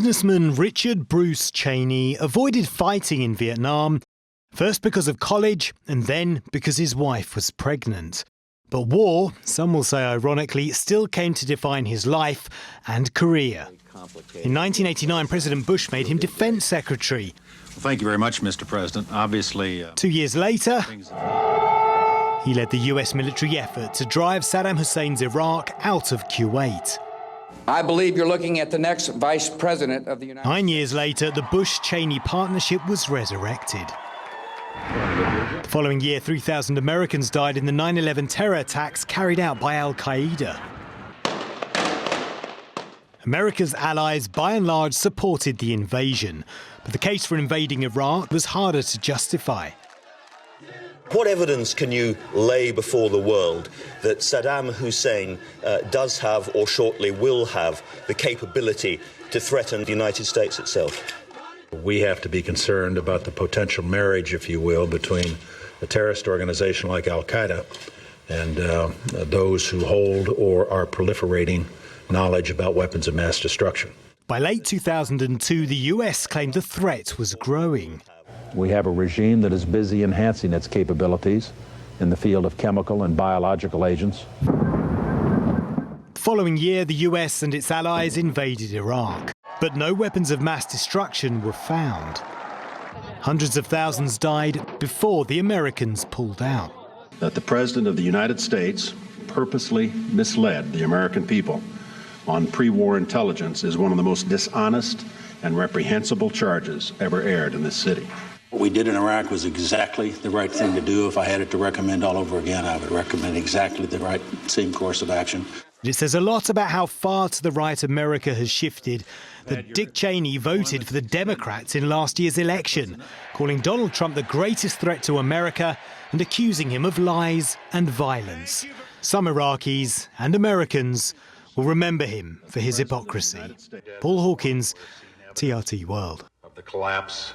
Businessman Richard Bruce Cheney avoided fighting in Vietnam, first because of college and then because his wife was pregnant. But war, some will say ironically, still came to define his life and career. In 1989, President Bush made him defense secretary. Well, thank you very much, Mr. President. Obviously, 2 years later, he led the US military effort to drive Saddam Hussein's Iraq out of Kuwait. I believe you're looking at the next vice president of the United States. 9 years later, the Bush-Cheney partnership was resurrected. The following year, 3,000 Americans died in the 9/11 terror attacks carried out by al-Qaeda. America's allies, by and large, supported the invasion, but the case for invading Iraq was harder to justify. What evidence can you lay before the world that Saddam Hussein does have or shortly will have the capability to threaten the United States itself? We have to be concerned about the potential marriage, if you will, between a terrorist organization like al-Qaeda and those who hold or are proliferating knowledge about weapons of mass destruction. By late 2002, the US claimed the threat was growing. We have a regime that is busy enhancing its capabilities in the field of chemical and biological agents. The following year, the US and its allies invaded Iraq, but no weapons of mass destruction were found. Hundreds of thousands died before the Americans pulled out. That the President of the United States purposely misled the American people on pre-war intelligence is one of the most dishonest and reprehensible charges ever aired in this city. What we did in Iraq was exactly the right thing to do. If I had it to recommend all over again, I would recommend exactly the right same course of action. It says a lot about how far to the right America has shifted that Dick Cheney voted for the Democrats in last year's election, calling Donald Trump the greatest threat to America and accusing him of lies and violence. Some Iraqis and Americans will remember him for his hypocrisy. Paul Hawkins, TRT World. Of the collapse